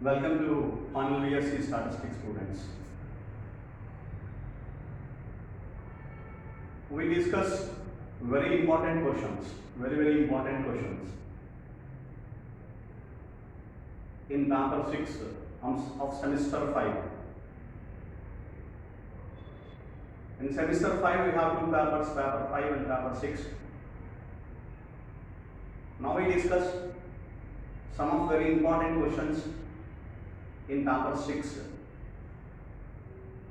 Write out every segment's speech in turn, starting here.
Welcome to final BSc Statistics students. We discuss very important questions, very important questions in paper 6 of semester 5. In semester 5 we have two papers, paper 5 and paper 6. Now we discuss some of very important questions in paper 6.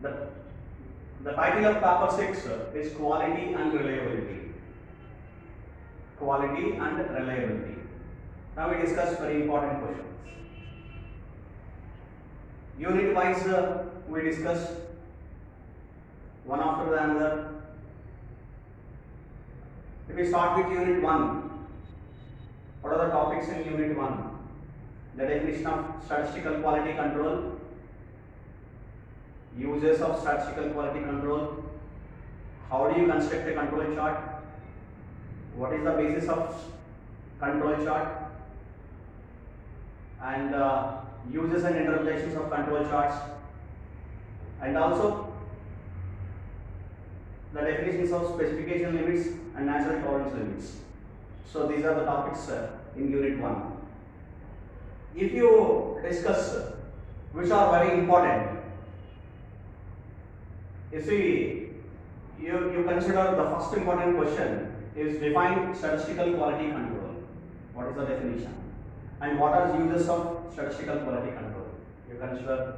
The title of paper 6 is quality and reliability. Quality and reliability. Now we discuss very important questions. Unit wise we discuss one after the another. If we start with unit 1, what are the topics in unit 1? The definition of statistical quality control, uses of statistical quality control, how do you construct a control chart, what is the basis of control chart, and uses and interpretations of control charts, and also the definitions of specification limits and natural tolerance limits. So these are the topics in unit 1. If you discuss which are very important, you see, you consider the first important question is define statistical quality control. What is the definition? And what are uses of statistical quality control? You consider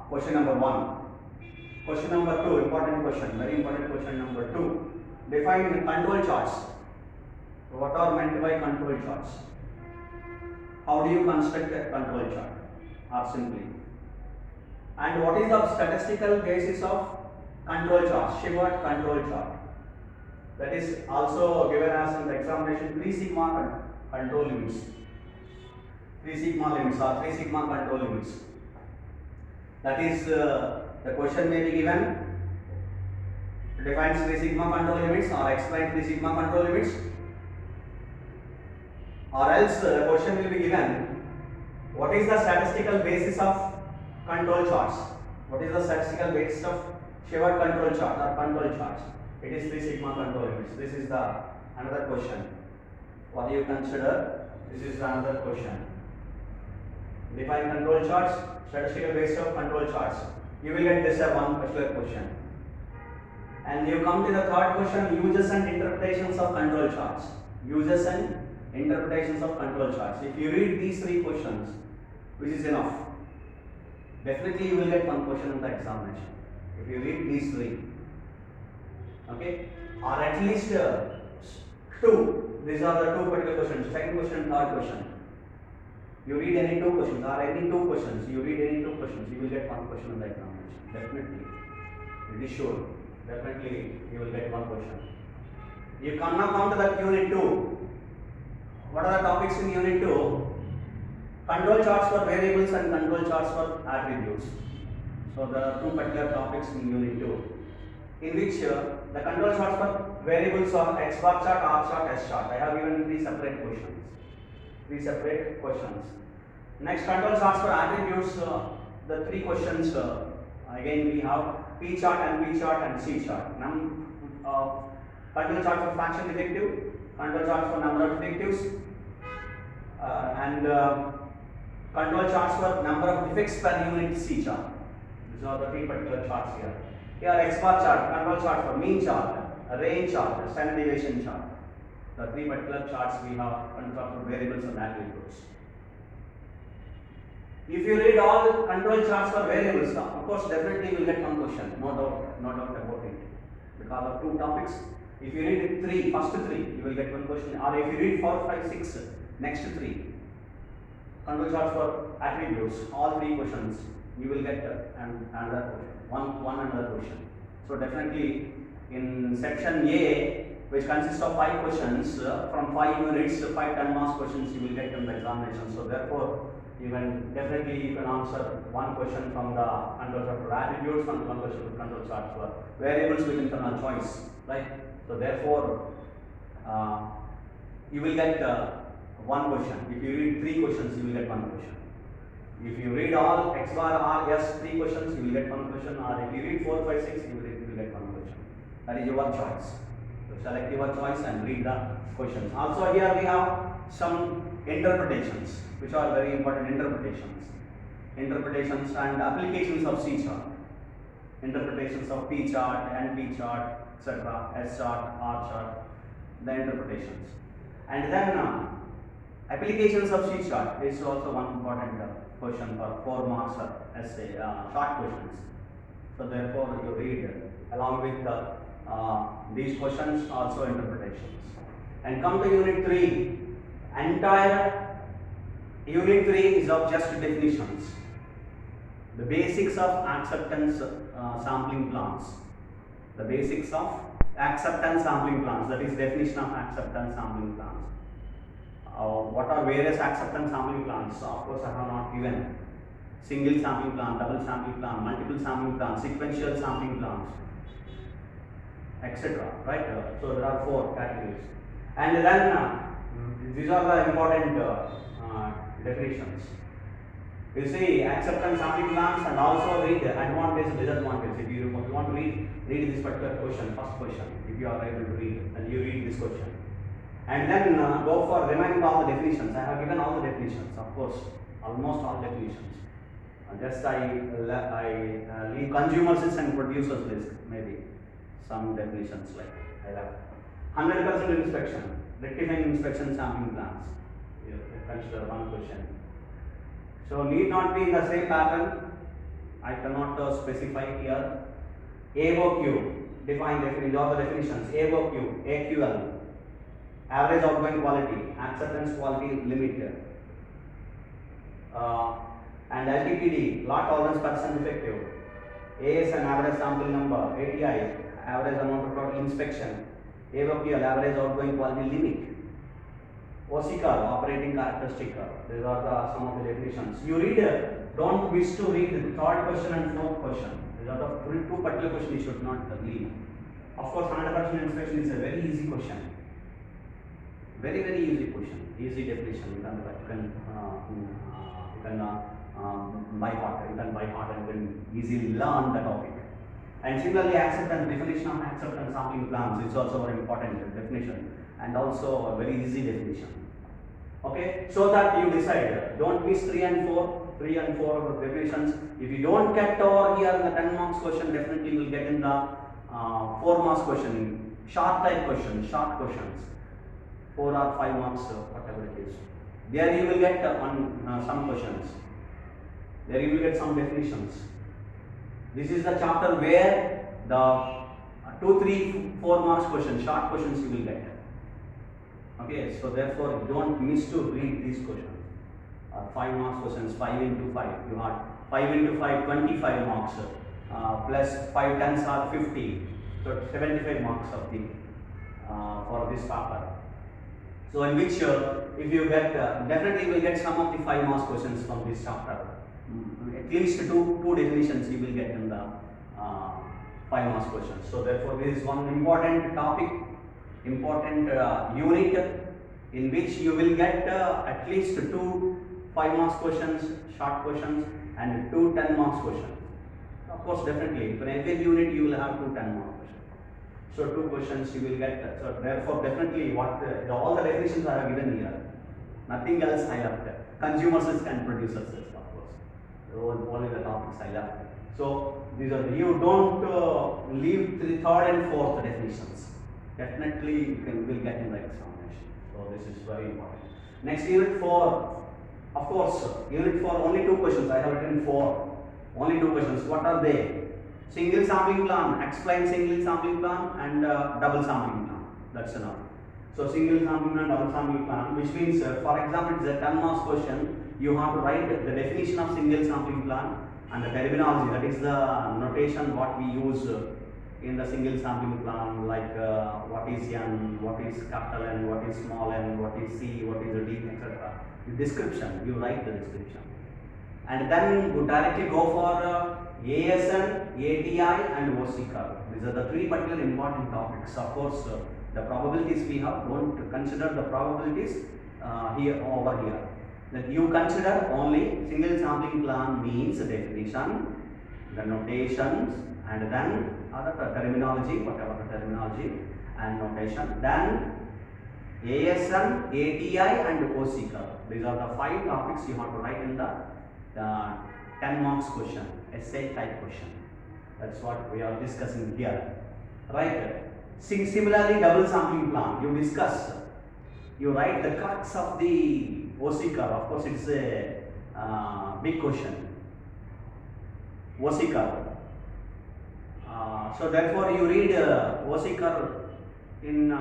question number 1. Question number 2, important question, very important question number 2. Define control charts. What are meant by control charts? How do you construct a control chart? Or simply. And what is the statistical basis of control chart, Shewhart control chart? That is also given as in the examination 3 sigma control limits. 3 sigma limits or 3 sigma control limits. That is the question may be given, defines 3 sigma control limits or explain 3 sigma control limits, or else the question will be given, what is the statistical basis of control charts? What is the statistical basis of Shewhart control chart or control charts? It is 3 sigma control limits. This is the another question. What do you consider? This is another question. Define control charts, statistical basis of control charts. You will get this one particular question. And you come to the third question, uses and interpretations of control charts. Uses and interpretations of control charts. If you read these 3 questions, which is enough, definitely you will get one question in the examination. If you read these 3, okay, or at least 2. These are the 2 particular questions. Second question, third question. You read any 2 questions, or any 2 questions. You read any 2 questions, you will get one question in the examination. Definitely, it is sure. Definitely, you will get one question. You cannot come to that unit 2. What are the topics in unit 2? Control charts for variables and control charts for attributes. So there are 2 particular topics in unit 2, in which the control charts for variables are X bar chart, R chart, S chart. I have given 3 separate questions. 3 separate questions. Next, control charts for attributes. The 3 questions. Again, we have P chart and P chart and C chart. Control chart for fraction defective, control chart for number of defectives, and control charts for number of defects per unit C chart. These are the 3 particular charts here. Here X bar chart, control chart for mean chart, range chart, standard deviation chart. The 3 particular charts we have control chart for variables and attributes. If you read all control charts for variables, of course definitely you will get one question, no doubt about it. Because of 2 topics. If you read 3, first 3, you will get one question. Or if you read 4, 5, 6, next 3, control charts for attributes, all 3 questions, you will get another question, one another question. So definitely in section A, which consists of 5 questions, from 5 units, 5 10 marks questions you will get in the examination. So therefore, you can answer one question from the control chart for attributes, one question for control chart for variables with internal choice, right? So therefore, you will get one question. If you read 3 questions, you will get one question. If you read all X bar R S 3 questions, you will get 1 question, or if you read 4, 5, 6, you will get 1 question. That is your choice. So select your choice and read the questions. Also here we have some interpretations, which are very important interpretations. Interpretations and applications of C chart. Interpretations of P chart, NP chart, etc., S chart, R chart, the interpretations. And then applications of C chart is also one important question for 4 marks essay, short questions. So therefore you read along with these questions also interpretations. And come to unit 3. Entire unit 3 is of just definitions. The basics of acceptance sampling plans. The basics of acceptance sampling plans, that is definition of acceptance sampling plans. What are various acceptance sampling plans? So of course I have not given single sampling plan, double sampling plan, multiple sampling plan, sequential sampling plans, etc. Right? So there are 4 categories. And then these are the important definitions. You see acceptance sampling plans and also read advantage, disadvantage. If you want to read this particular question, first question, if you are able to read, and you read this question. And then go for remaining all the definitions. I have given all the definitions, of course, almost all definitions. Just I leave consumers and producers list, maybe some definitions like I left. 100% inspection, rectifying inspection sampling plans. You consider one question. So need not be in the same pattern. I cannot specify here. AOQ, define all the definitions. AOQ, AQL, average outgoing quality, acceptance quality limit, and LTPD, lot tolerance percent defective, AS and average sample number, ATI, average amount of total inspection, AOQL, average outgoing quality limit, OCR, operating characteristic. These are some of the definitions. You read, don't wish to read the third question and fourth question. These are the 2 particular questions you should not leave. Of course, 100% inspection is a very easy question. Very easy question, easy definition. You can by heart. You can by heart and you can easily learn the topic. And similarly, acceptance, definition of acceptance sampling plans is also very important definition and also a very easy definition. Okay, so that you decide. Don't miss 3 and 4 definitions. If you don't get over here in the 10 marks question, definitely you will get in the 4 marks question, short type questions, short questions. 4 or 5 marks, whatever it is. There you will get some questions. There you will get some definitions. This is the chapter where the 2, 3, 4 marks questions, short questions you will get. Okay, so therefore don't miss to read these questions. 5 marks questions, 5 into 5. You have 5 into 5, 25 marks. Plus 5 tens are 50. So 75 marks of the for this paper. So in which if you get, definitely you will get some of the 5 marks questions from this chapter. At least two definitions you will get in the 5 marks questions. So therefore this is one important topic, important unit in which you will get at least 2 5 marks questions, short questions, and 2 10 marks questions. Of course, definitely for every unit you will have 2 10 marks questions. So 2 questions you will get. So therefore definitely what all the definitions I have given here. Nothing else I left. Consumers and producers, of course. Only the topics I left. So these are you don't leave the 3rd and 4th definitions. Definitely you will get in the examination. So this is very important. Next, unit 4. Of course, unit 4 only 2 questions. I have written 4. Only 2 questions. What are they? Single sampling plan. Explain single sampling plan and double sampling plan. That's enough. So single sampling plan, double sampling plan, which means, for example, it's a 10 marks question. You have to write the definition of single sampling plan and the terminology. That is the notation what we use in the single sampling plan, like what is N, what is capital N, what is small n, what is C, what is D, etc. The description, you write the description. And then you directly go for ASN, ATI and OC curve. These are the 3 particular important topics. Of course, the probabilities we have, don't consider the probabilities here over here. that you consider only single sampling plan means definition, the notations, and then other terminology, whatever the terminology and notation. Then ASN, ATI, and OC curve. These are the 5 topics you have to write in the 10 marks question, essay type question. That's what we are discussing here. Right? Similarly, double sampling plan. You discuss. You write the crux of the OC curve. Of course, it's a big question. OC curve. So therefore, you read OC curve in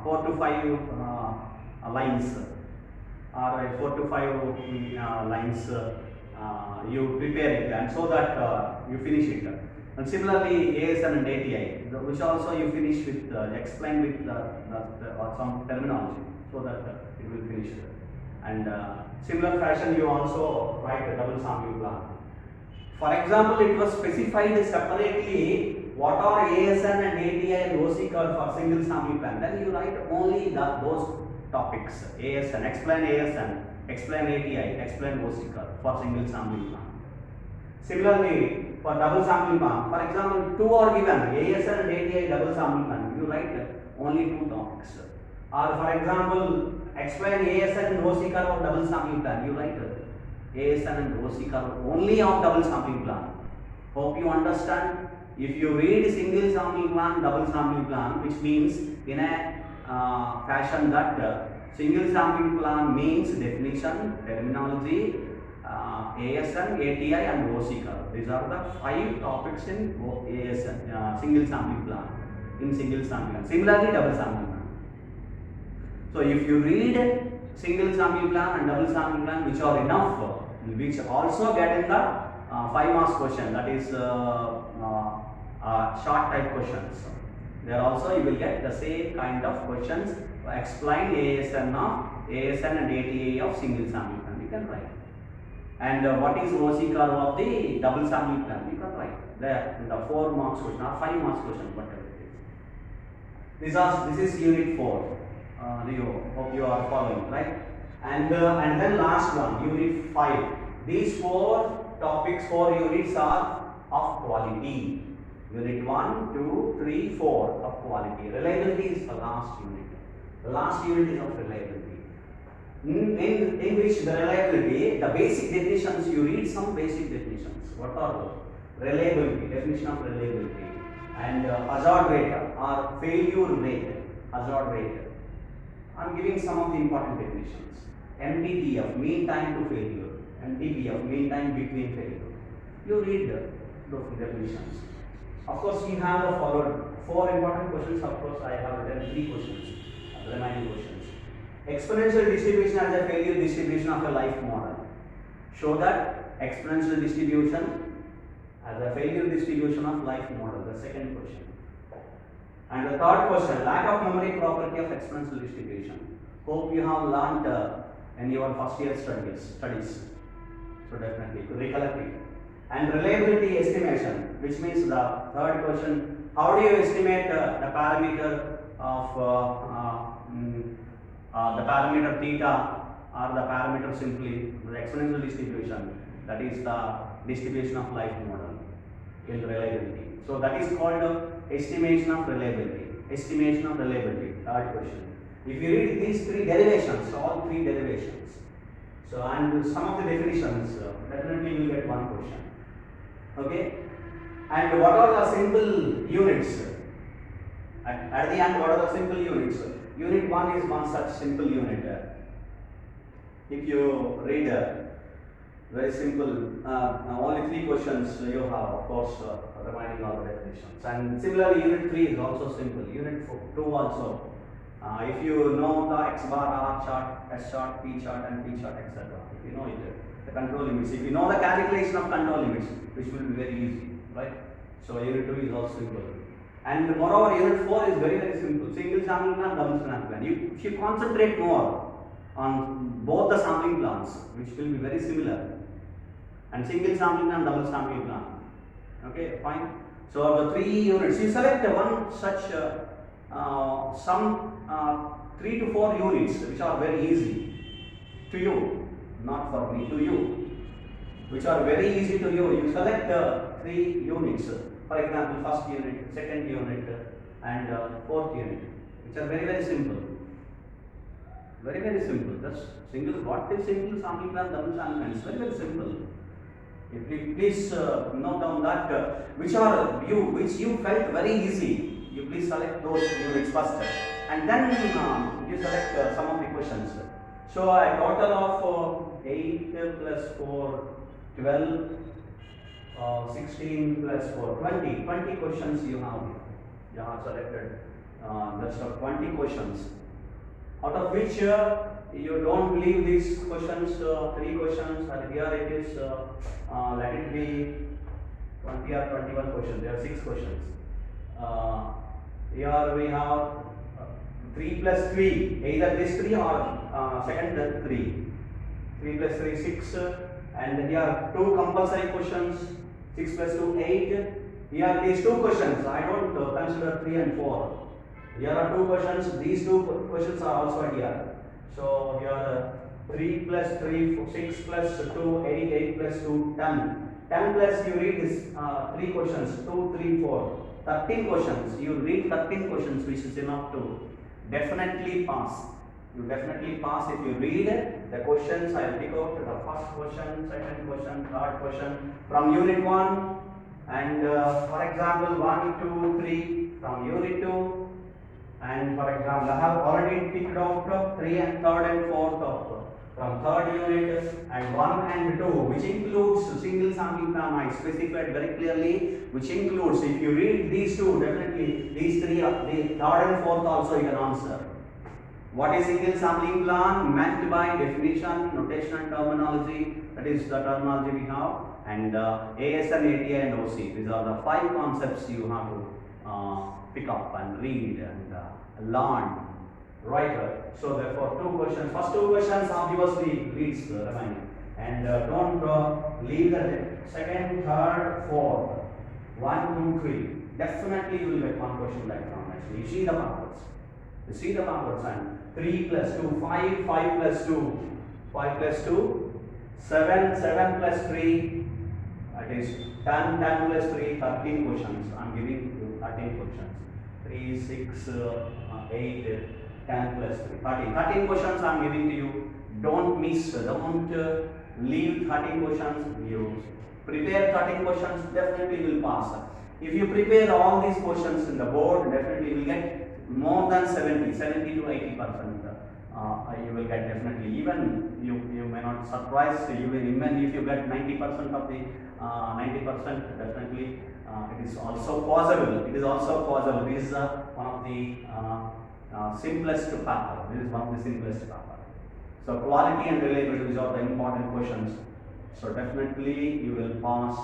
4 to 5 lines, or 4 to 5 lines. You prepare it, and so that you finish it. And similarly, ASN and ATI, which also you finish with explain with some terminology, so that it will finish. And similar fashion, you also write a double sampling plan. For example, it was specified separately what are ASN and ATI and OC curve for single sampling plan. Then you write only those topics: ASN, explain ASN, explain ATI, explain OC curve for single sampling plan. Similarly, for double sampling plan, for example, 2 are given, ASN and ATI double sampling plan, you write only 2 topics. Or for example, explain ASN and OC curve of double sampling plan, you write ASN and OC curve only of double sampling plan. Hope you understand. If you read single sampling plan, double sampling plan, which means in a fashion that single sampling plan means definition, terminology, ASN, ATI, and OC curve. These are the 5 topics in ASN, single sampling plan, in single sampling plan. Similarly, double sampling plan. So if you read single sampling plan and double sampling plan, which are enough, which also get in the 5 marks question, that is short type questions. There also you will get the same kind of questions. Explain ASN and ATA of single sampling plan, you can write. And what is OC curve of the double sampling plan, you can write there in the 4 marks question or 5 marks question, whatever it is. This is unit 4. Hope you are following, right? And then last one, unit 5. These 4 topics, 4 units are of quality. Unit 1, 2, 3, 4 of quality. Reliability is the last unit. The last unit is of reliability. In which the reliability, the basic definitions, you read some basic definitions. What are those? Reliability, definition of reliability. And hazard rate or failure rate, hazard rate. I am giving some of the important definitions. MTBF, mean time to failure. MTBF, mean time between failure. You read those definitions. Of course, we have followed 4 important questions. Of course, I have written 3 questions, remaining questions. Exponential distribution as a failure distribution of a life model. Show that exponential distribution as a failure distribution of life model. The second question. And the third question, lack of memory property of exponential distribution. Hope you have learnt in your first year studies. So definitely recollect it. And reliability estimation, which means the third question, how do you estimate the parameter of the parameter theta or the parameter simply the exponential distribution, that is the distribution of life model in reliability. So that is called estimation of reliability. Estimation of reliability, third question. If you read these 3 derivations, all 3 derivations, so and some of the definitions, definitely you will get 1 question. Okay, and what are the simple units? At the end, what are the simple units? Unit 1 is one such simple unit. If you read very simple, only 3 questions you have, of course, reminding all the definitions. And similarly, unit 3 is also simple. Unit 2 also. If you know the X bar, R chart, S chart, P chart, and P chart, etc. If you know it, the control limits. If you know the calculation of control limits, which will be very easy, right? So unit 2 is also simple. And moreover, unit 4 is very simple. Single sampling plan, double sampling plan. If you concentrate more on both the sampling plans, which will be very similar, and single sampling plan, double sampling plan. Okay, fine. So the 3 units, you select one such some 3 to 4 units which are very easy. to you, not for me, to you, which are very easy to you. You select 3 units, for example, first unit, second unit, and fourth unit, which are very simple. Very simple. Just single. What is single sampling plan double sampling? It's very simple. If you please note down that which you felt very easy. You please select those units first, and then you select some of the questions. So a total of 8 plus 4, 12, 16 plus 4, 20 questions you have. You have selected just 20 questions, out of which you don't leave these questions, 3 questions, and here it is, let it be 20 or 21 questions. There are 6 questions. Here we have 3 plus 3, either this 3 or second 3. 3 plus 3, 6, and here 2 compulsory questions, 6 plus 2, 8. Here these 2 questions, I don't consider 3 and 4. Here are 2 questions, these 2 questions are also here. So here 3 plus 3, 6 plus 2, 8, 8 plus 2, 10. 10 plus you read is 3 questions, 2, 3, 4. 13 questions, you read 13 questions, which is enough to definitely pass. You definitely pass if you read the questions. I will pick out the first question, second question, third question from unit 1, and for example 1, 2, 3 from unit 2. And for example, I have already picked out 3 and 3rd and 4th from 3rd unit, and 1 and 2, which includes single sampling plan. I specified very clearly, which includes, if you read these 2, definitely these 3, the 3rd and 4th also you can answer. What is single sampling plan? Meant by definition, notation and terminology. That is the terminology we have. And ASN, ATI and OC. These are the 5 concepts you have to pick up and read and learn. Right. So therefore 2 questions. First 2 questions obviously reads the remaining. And don't leave the second, third, fourth. 1, 2, 3. Definitely you will get 1 question like that. Actually, you see the pamphlets. You see the pamphlets, and 3 plus 2, 5, 5 plus 2, 5 plus 2, 7, 7 plus 3, that is 10, 10 plus 3, 13 questions. I am giving you 13 questions. 3, 6, 8, 10 plus 3, 13. 13 questions I am giving to you. Don't miss, don't leave 13 questions. You prepare 13 questions, definitely will pass. If you prepare all these questions in the board, definitely you will get more than 70 to 80%. You will get definitely. Even you may not surprise. Even if you get 90% of the 90%, definitely it is also possible. It is also possible. This is one of the simplest paper. This is one of the simplest paper. So quality and reliability are the important questions. So definitely you will pass.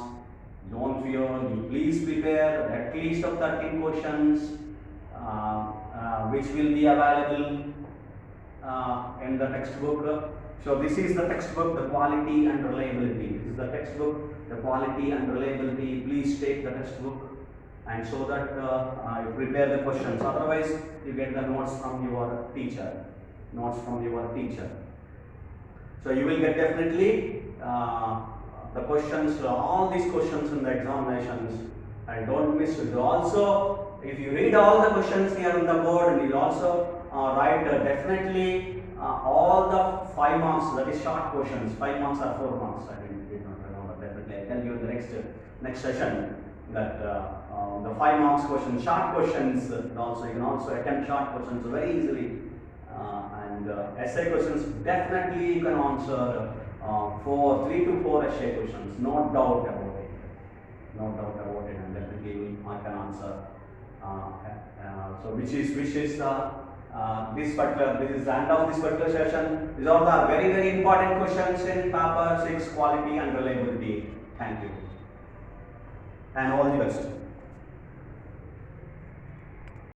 Don't fear. You please prepare at least of 13 questions, which will be available in the textbook. So this is the textbook, the quality and reliability. This is the textbook, the quality and reliability. Please take the textbook, and so that you prepare the questions. Otherwise, you get the notes from your teacher. So you will get definitely the questions, all these questions in the examinations, and don't miss it. Also, if you read all the questions here on the board, and you also write definitely all the 5 marks, that is short questions, 5 marks or 4 marks. I did not remember. Definitely, I tell you in the next session that the 5 marks questions, short questions. Also, you can also attempt short questions very easily, and essay questions definitely you can answer 3 to 4 essay questions. No doubt about it. And definitely I can answer. So which is this is the end of this particular session. These are the very important questions in paper 6, quality and reliability. Thank you, and all the best.